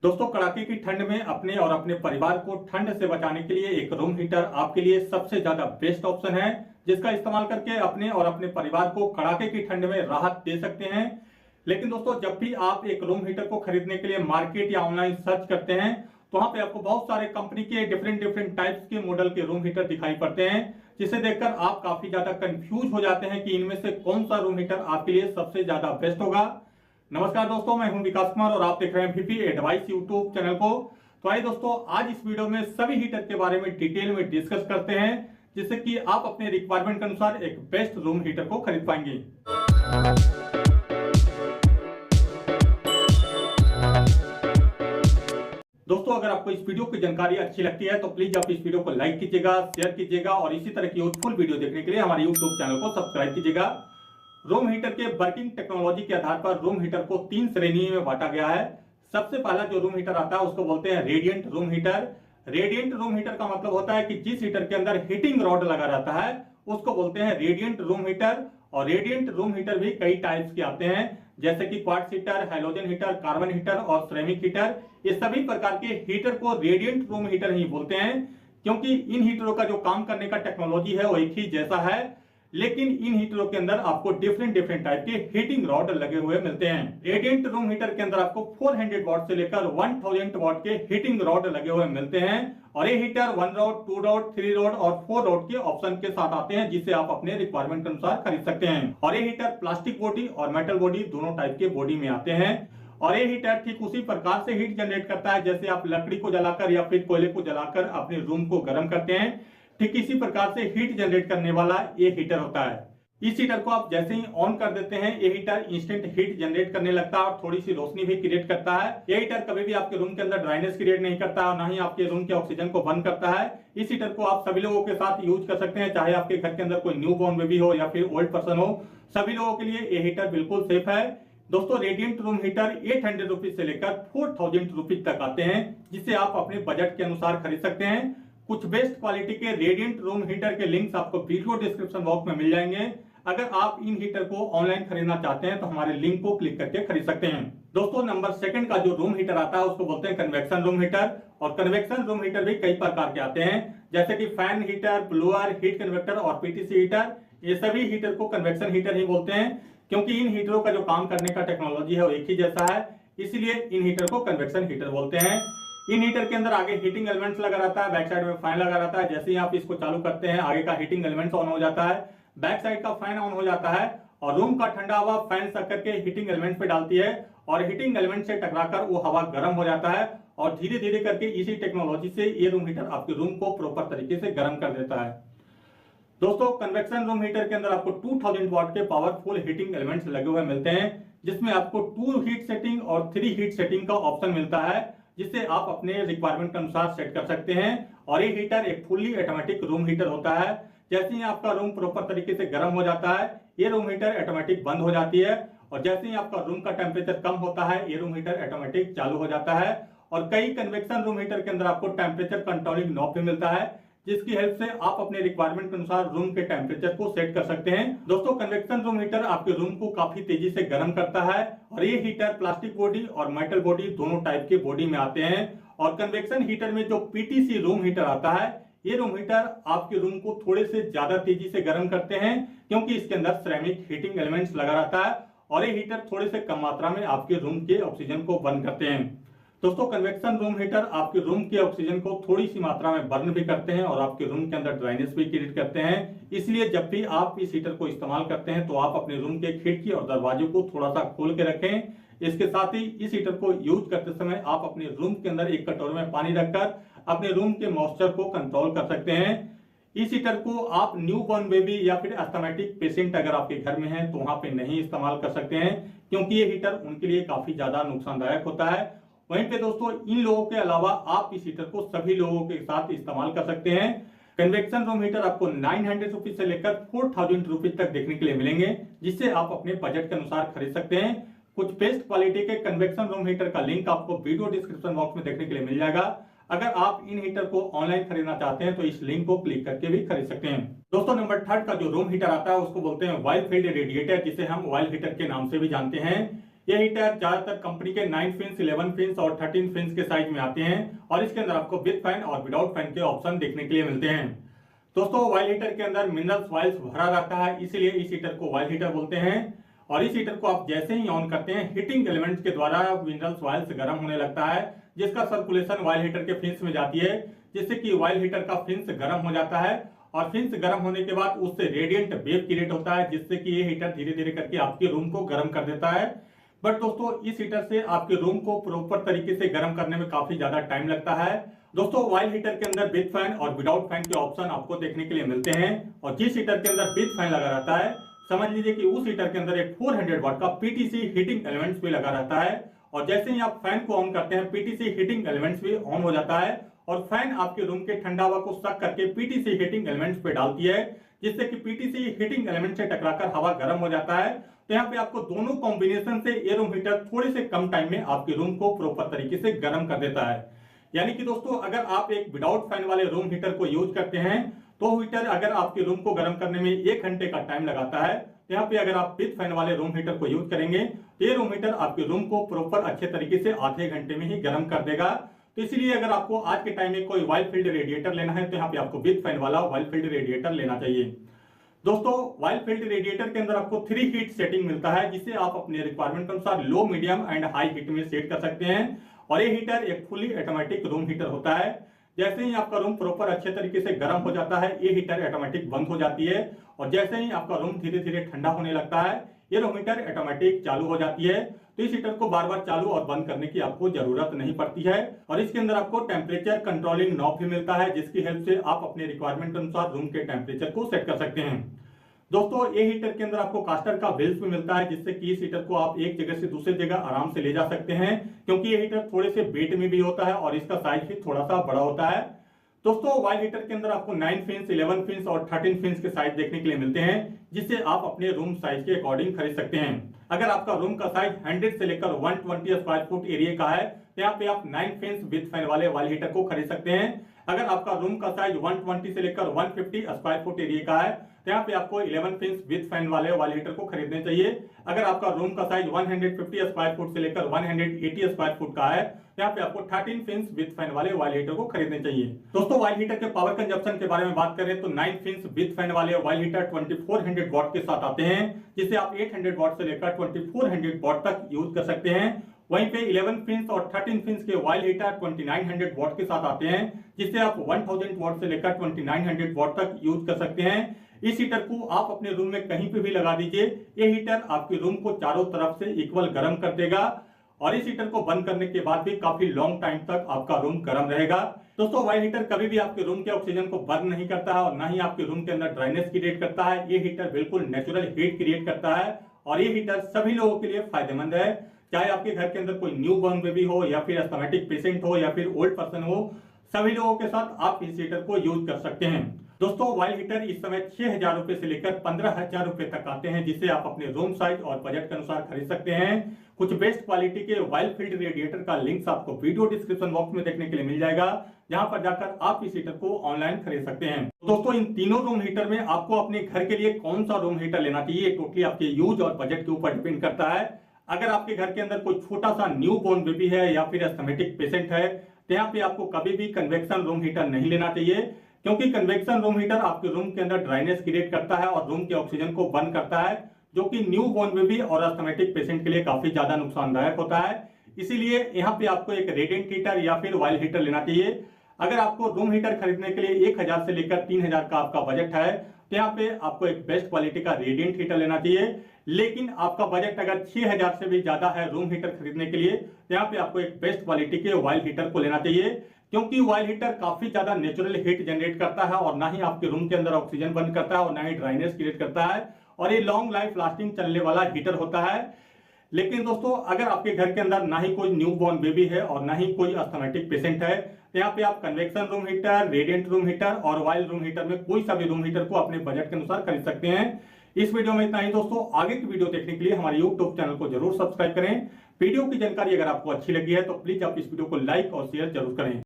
दोस्तों, कड़ाके की ठंड में अपने और अपने परिवार को ठंड से बचाने के लिए एक रूम हीटर आपके लिए सबसे ज्यादा बेस्ट ऑप्शन है, जिसका इस्तेमाल करके अपने और अपने परिवार को कड़ाके की ठंड में राहत दे सकते हैं। लेकिन दोस्तों, जब भी आप एक रूम हीटर को खरीदने के लिए मार्केट या ऑनलाइन सर्च करते हैं तो वहां पे आपको बहुत सारे कंपनी के डिफरेंट डिफरेंट टाइप्स के मॉडल के रूम हीटर दिखाई पड़ते हैं, जिसे देखकर आप काफी ज्यादा कंफ्यूज हो जाते हैं कि इनमें से कौन सा रूम हीटर आपके लिए सबसे ज्यादा बेस्ट होगा। नमस्कार दोस्तों, मैं हूं विकास कुमार और आप देख रहे हैं वीपी एडवाइस यूट्यूब चैनल को। तो आइए दोस्तों, आज इस वीडियो में सभी हीटर के बारे में डिटेल में डिस्कस करते हैं, जिससे कि आप अपने रिक्वायरमेंट के अनुसार एक बेस्ट रूम हीटर को खरीद पाएंगे। दोस्तों, अगर आपको इस वीडियो की जानकारी अच्छी लगती है तो प्लीज आप इस वीडियो को लाइक कीजिएगा, शेयर कीजिएगा और इसी तरह की यूजफुल वीडियो देखने के लिए हमारे यूट्यूब चैनल को सब्सक्राइब कीजिएगा। रूम हीटर के वर्किंग टेक्नोलॉजी के आधार पर रूम हीटर को 3 श्रेणी में बांटा गया है। सबसे पहला जो रूम हीटर आता है उसको बोलते हैं radiant room heater. Radiant room heater का मतलब होता है कि जिस हीटर के अंदर हीटिंग रॉड लगा रहता है उसको बोलते हैं रेडिएंट रूम हीटर। और रेडिएंट रूम हीटर भी कई टाइप्स के आते हैं, जैसे कि quartz heater, halogen heater, carbon heater और सिरेमिक हीटर। ये सभी प्रकार के हीटर को रेडिएंट रूम हीटर ही बोलते हैं, क्योंकि इन हीटरों का जो काम करने का टेक्नोलॉजी है वो एक ही जैसा है, लेकिन इन हीटरों के अंदर आपको डिफरेंट डिफरेंट टाइप के हीटिंग रॉड लगे हुए मिलते हैं। रेडिएंट रूम हीटर के अंदर आपको 400 वॉट से लेकर 1000 वॉट के हीटिंग रॉड लगे हुए मिलते हैं और ये हीटर 1 रॉड, 2 रॉड, 3 रॉड और 4 रॉड के ऑप्शन के साथ आते हैं, जिसे आप अपने रिक्वायरमेंट के अनुसार खरीद सकते हैं। और ये हीटर प्लास्टिक बॉडी और मेटल बॉडी दोनों टाइप के बॉडी में आते हैं। और ये हीटर ठीक उसी प्रकार से हीट जनरेट करता है जैसे आप लकड़ी को जलाकर या फिर कोयले को जलाकर अपने रूम को गर्म करते हैं, ठीक इसी प्रकार से हीट जनरेट करने वाला ये हीटर होता है। इस हीटर को आप जैसे ही ऑन कर देते हैं ये हीटर इंस्टेंट हीट जनरेट करने लगता है और थोड़ी सी रोशनी भी क्रिएट करता है। ये हीटर कभी भी आपके रूम के अंदर ड्राइनेस क्रिएट नहीं करता है और ना ही आपके रूम के ऑक्सीजन को बंद करता है। इस हीटर को आप सभी लोगों के साथ यूज कर सकते हैं, चाहे आपके घर के अंदर कोई न्यू बॉर्न बेबी हो या फिर ओल्ड पर्सन हो, सभी लोगों के लिए ये हीटर बिल्कुल सेफ है। दोस्तों, रेडिएंट रूम हीटर 800 रुपीज से लेकर 4000 रुपीज तक आते हैं, जिसे आप अपने बजट के अनुसार खरीद सकते हैं। कुछ बेस्ट क्वालिटी के रेडिएंट रूम हीटर के लिंक्स आपको वीडियो डिस्क्रिप्शन बॉक्स में मिल जाएंगे। अगर आप इन हीटर को ऑनलाइन खरीदना चाहते हैं तो हमारे लिंक को क्लिक करके खरीद सकते हैं। दोस्तों, नंबर 2 का जो रूम हीटर आता है उसको बोलते हैं कन्वेक्शन रूम हीटर। और कन्वेक्शन रूम हीटर भी कई प्रकार के आते हैं, जैसे कि fan heater, blower, heat conveyor और पीटीसी हीटर। ये सभी हीटर को कन्वेक्शन हीटर ही बोलते हैं, क्योंकि इन हीटरों का जो काम करने का टेक्नोलॉजी है वो एक ही जैसा है, इसलिए इन हीटर को कन्वेक्शन हीटर बोलते हैं। इन हीटर के अंदर आगे हीटिंग एलिमेंट्स लगा रहता है, बैक साइड में फैन लगा रहता है। जैसे ही आप इसको चालू करते हैं आगे का हीटिंग एलिमेंट्स ऑन हो जाता है, बैक साइड का फैन ऑन हो जाता है और रूम का ठंडा हवा फैन सक करके हीटिंग एलिमेंट पे डालती है और हीटिंग एलिमेंट से टकराकर वो हवा गर्म हो जाता है और धीरे धीरे करके इसी टेक्नोलॉजी से ये रूम हीटर आपके रूम को प्रॉपर तरीके से गर्म कर देता है। दोस्तों, कन्वेक्शन रूम हीटर के अंदर आपको 2000 वॉट के पावरफुल हीटिंग एलिमेंट्स लगे हुए मिलते हैं, जिसमें आपको 2 हीट सेटिंग और 3 हीट सेटिंग का ऑप्शन मिलता है, जिसे आप अपने रिक्वायरमेंट के अनुसार सेट कर सकते हैं। और ये हीटर एक फुल्ली ऑटोमेटिक रूम हीटर होता है। जैसे ही आपका रूम प्रॉपर तरीके से गर्म हो जाता है ये रूम हीटर ऑटोमेटिक बंद हो जाती है और जैसे ही आपका रूम का टेम्परेचर कम होता है ये रूम हीटर ऑटोमेटिक चालू हो जाता है। और कई कन्वेक्शन रूम हीटर के अंदर आपको टेम्परेचर कंट्रोलिंग नॉब भी मिलता है, जिसकी हेल्प से आप अपने रिक्वायरमेंट के अनुसार रूम के टेम्परेचर को सेट कर सकते हैं। दोस्तों, कन्वेक्शन रूम हीटर आपके रूम को काफी तेजी से गर्म करता है और ये हीटर प्लास्टिक बॉडी और मेटल बॉडी दोनों टाइप के बॉडी में आते हैं। और कन्वेक्शन हीटर में जो पीटीसी रूम हीटर आता है ये रूम हीटर आपके रूम को थोड़े से ज्यादा तेजी से गर्म करते हैं, क्योंकि इसके अंदर सिरेमिक हीटिंग एलिमेंट्स लगा रहता है और ये हीटर थोड़े से कम मात्रा में आपके रूम के ऑक्सीजन को बर्न करते हैं। दोस्तों, कन्वेक्शन रूम हीटर आपके रूम के ऑक्सीजन को थोड़ी सी मात्रा में बर्न भी करते हैं और आपके रूम के अंदर ड्राइनेस भी क्रिएट करते हैं, इसलिए जब भी आप इस हीटर को इस्तेमाल करते हैं तो आप अपने रूम के खिड़की और दरवाजों को थोड़ा सा खोल के रखें। इसके साथ ही इस हीटर को यूज करते समय आप अपने रूम के अंदर एक कटोरे में पानी रखकर अपने रूम के मॉइस्चर को कंट्रोल कर सकते हैं। इस हीटर को आप न्यू बॉर्न बेबी या फिर अस्थमैटिक पेशेंट अगर आपके घर में है तो वहां पे नहीं इस्तेमाल कर सकते हैं, क्योंकि ये हीटर उनके लिए काफी ज्यादा नुकसानदायक होता है। वहीं पे दोस्तों, इन लोगों के अलावा आप इस हीटर को सभी लोगों के साथ इस्तेमाल कर सकते हैं। कन्वेक्शन रूम हीटर आपको 900 रुपीज से लेकर 4000 रुपीज तक देखने के लिए मिलेंगे, जिससे आप अपने बजट के अनुसार खरीद सकते हैं। कुछ बेस्ट क्वालिटी के कन्वेक्शन रूम हीटर का लिंक आपको वीडियो डिस्क्रिप्शन बॉक्स में देखने के लिए मिल जाएगा। अगर आप इन हीटर को ऑनलाइन खरीदना चाहते हैं तो इस लिंक को क्लिक करके भी खरीद सकते हैं। दोस्तों, नंबर 3 का जो रूम हीटर आता है उसको बोलते हैं ऑयल फील्ड रेडिएटर, जिसे हम ऑयल हीटर के नाम से भी जानते हैं। ये हीटर ज्यादातर कंपनी के 9 फिन्स, 11 फिन्स और 13 फिन्स के साइज में आते हैं और इसके अंदर आपको विद फैन और विदाउट फैन के ऑप्शन देखने के लिए मिलते हैं। दोस्तों ऑयल हीटर के अंदर मिनरल्स ऑयल्स भरा रहता है, इसीलिए इस हीटर को ऑयल हीटर बोलते हैं। और इस हीटर को आप जैसे ही ऑन करते हैं हीटिंग एलिमेंट्स के द्वारा मिनरल्स ऑयल्स गर्म होने लगता है, जिसका सर्कुलेशन ऑयल हीटर के फिन्स में जाती है, जिससे कि ऑयल हीटर का फिन्स गर्म हो जाता है और फिन्स गर्म होने के बाद उससे रेडिएंट वेव क्रिएट होता है, जिससे कि ये हीटर धीरे धीरे करके आपके रूम को गर्म कर देता है। बट दोस्तों इस हीटर से आपके रूम को प्रॉपर तरीके से गर्म करने में काफी ज्यादा टाइम लगता है। दोस्तों ऑयल हीटर के अंदर विद फैन और विदाउट फैन के ऑप्शन आपको देखने के लिए मिलते हैं और जिस हीटर के अंदर विद फैन लगा रहता है, समझ लीजिए कि उस हीटर के अंदर एक 400 वाट का पीटीसी हीटिंग एलिमेंट्स भी लगा रहता है और जैसे ही आप फैन को ऑन करते हैं पीटीसी हीटिंग एलिमेंट्स भी ऑन हो जाता है और फैन आपके रूम के ठंडा हवा को सक करके पीटीसी हीटिंग एलिमेंट्स पे डालती है, जिससे कि पीटीसी हीटिंग एलिमेंट से टकराकर हवा गर्म हो जाता है। तो यहाँ पे आपको दोनों कॉम्बिनेशन से ये रूम हीटर थोड़े से कम टाइम में आपके रूम को प्रॉपर तरीके से गर्म कर देता है। यानी कि दोस्तों अगर आप एक विदाउट फैन वाले रूम हीटर को यूज करते हैं तो हीटर अगर आपके रूम को गर्म करने में 1 घंटे का टाइम लगाता है, यहाँ पे अगर आप विद फैन वाले रूम हीटर को यूज करेंगे तो ये रूम हीटर आपके रूम को प्रॉपर अच्छे तरीके से आधे घंटे में ही गर्म कर देगा। तो इसलिए अगर आपको आज के टाइम में कोई ऑयल फील्ड रेडिएटर लेना है तो यहाँ पे आपको विद फैन वाला ऑयल फील्ड रेडिएटर लेना चाहिए। दोस्तों ऑयल फील्ड रेडिएटर के अंदर आपको 3 हीट सेटिंग मिलता है, जिसे आप अपने रिक्वायरमेंट के अनुसार लो, मीडियम एंड हाई हीट में सेट कर सकते हैं और ये हीटर एक फुली ऑटोमेटिक रूम हीटर होता है। जैसे ही आपका रूम प्रॉपर अच्छे तरीके से गर्म हो जाता है ये हीटर ऑटोमेटिक बंद हो जाती है और जैसे ही आपका रूम धीरे धीरे ठंडा होने लगता है ये रूम हीटर ऑटोमेटिक चालू हो जाती है। तो इस हीटर को बार बार चालू और बंद करने की आपको जरूरत नहीं पड़ती है और इसके अंदर आपको टेम्परेचर कंट्रोलिंग नॉब भी मिलता है, जिसकी हेल्प से आप अपने रिक्वायरमेंट के अनुसार रूम के टेम्परेचर को सेट कर सकते हैं। दोस्तों ये हीटर के अंदर आपको कास्टर का बेल्स भी मिलता है, जिससे कि इस हीटर को आप एक जगह से दूसरी जगह आराम से ले जा सकते हैं, क्योंकि ये हीटर थोड़े से वेट में भी होता है और इसका साइज भी थोड़ा सा बड़ा होता है। दोस्तों ऑयल हीटर के अंदर आपको 9 फिन्स, 11 फिन्स और 13 फिन्स के साइज देखने के लिए मिलते हैं, जिससे आप अपने रूम साइज के अकॉर्डिंग खरीद सकते हैं। अगर आपका रूम का साइज 100 से लेकर 120 स्क्वायर फुट एरिया का है तो यहाँ पे आप 9 फिन्स विद फैन वाले ऑयल हीटर को खरीद सकते हैं। अगर आपका रूम का साइज 120 से लेकर 150 स्क्वायर फुट एरिया का है तो यहाँ पे आपको 11 फिन्स विद फैन वाले ऑयल हीटर को खरीदने चाहिए। अगर आपका रूम का साइज 150 स्क्वायर फुट से लेकर 180 स्क्वायर फुट का है तो यहाँ पे आपको 13 फिन्स विद फैन वाले ऑयल हीटर को खरीदने चाहिए। दोस्तों ऑयल हीटर के पावर कंजप्शन के बारे में बात करें तो 9 फिन्स विद फैन वाले ऑयल हीटर 2400 वॉट के साथ आते हैं, जिसे आप 800 वॉट से लेकर 2400 वॉट तक यूज कर सकते हैं। वहीं पे 11 फिन्स और 13 फिन्स के ऑयल हीटर 2900 वॉट के साथ आते हैं, जिससे आप 1000 वॉट से लेकर 2900 वॉट तक यूज कर सकते हैं। इस हीटर को आप अपने रूम में कहीं पे भी लगा दीजिए, ये हीटर आपके रूम को चारों तरफ से इक्वल गर्म कर देगा और इस हीटर को बंद करने के बाद भी काफी लॉन्ग टाइम तक आपका रूम गर्म रहेगा। दोस्तों ऑयल हीटर कभी भी आपके रूम के ऑक्सीजन को बर्न नहीं करता है और ना ही आपके रूम के अंदर ड्राइनेस क्रिएट करता है। ये हीटर बिल्कुल नेचुरल हीट क्रिएट करता है और ये हीटर सभी लोगों के लिए फायदेमंद है, चाहे आपके घर के अंदर कोई न्यू बॉर्न बेबी हो या फिर अस्थमैटिक पेशेंट हो या फिर ओल्ड पर्सन हो, सभी लोगों के साथ आप इस हीटर को यूज कर सकते हैं। दोस्तों ऑयल हीटर इस समय 6000 रुपए से लेकर 15000 रुपए तक आते हैं, जिसे आप अपने रूम साइज और बजट के अनुसार खरीद सकते हैं। कुछ बेस्ट क्वालिटी के ऑयल फील्ड रेडिएटर का लिंक्स आपको वीडियो डिस्क्रिप्शन बॉक्स में देखने के लिए मिल जाएगा, जहां पर जाकर आप इस हीटर को ऑनलाइन खरीद सकते हैं। दोस्तों इन तीनों रूम हीटर में आपको अपने घर के लिए कौन सा रूम हीटर लेना चाहिए टोटली आपके यूज और बजट के ऊपर डिपेंड करता है। अगर आपके घर के अंदर कोई छोटा सा न्यू बॉर्न बेबी है या फिर अस्थमैटिक पेशेंट है तो यहाँ पे आपको कभी भी कन्वेक्शन रूम हीटर नहीं लेना चाहिए, क्योंकि कन्वेक्शन रूम हीटर आपके रूम के अंदर ड्राइनेस क्रिएट करता है और रूम के ऑक्सीजन को बंद करता है, जो कि न्यू बॉर्न बेबी और अस्थमैटिक पेशेंट के लिए काफी ज्यादा नुकसानदायक होता है। इसीलिए यहाँ पे आपको एक रेडिएंट हीटर या फिर ऑयल हीटर लेना चाहिए। अगर आपको रूम हीटर खरीदने के लिए 1000 से लेकर 3000 का आपका बजट है तो यहाँ पे आपको एक बेस्ट क्वालिटी का रेडिएंट हीटर लेना चाहिए। लेकिन आपका बजट अगर 6000 से भी ज्यादा है रूम हीटर खरीदने के लिए तो यहाँ पे आपको एक बेस्ट क्वालिटी के ऑयल हीटर को लेना चाहिए, क्योंकि ऑयल हीटर काफी ज्यादा नेचुरल हीट जनरेट करता है और ना ही आपके रूम के अंदर ऑक्सीजन बंद करता है और ना ही ड्राइनेस क्रिएट करता है और ये लॉन्ग लाइफ लास्टिंग चलने वाला हीटर होता है। लेकिन दोस्तों अगर आपके घर के अंदर ना ही कोई न्यू बॉर्न बेबी है और ना ही कोई अस्थमैटिक पेशेंट है तो यहाँ पे आप convection room heater, radiant room heater और ऑयल रूम हीटर में कोई सा भी रूम हीटर को अपने बजट के अनुसार खरीद सकते हैं। इस वीडियो में इतना ही दोस्तों। आगे की वीडियो देखने के लिए हमारे यूट्यूब चैनल को जरूर सब्सक्राइब करें। वीडियो की जानकारी अगर आपको अच्छी लगी है तो प्लीज आप इस वीडियो को लाइक और शेयर जरूर करें।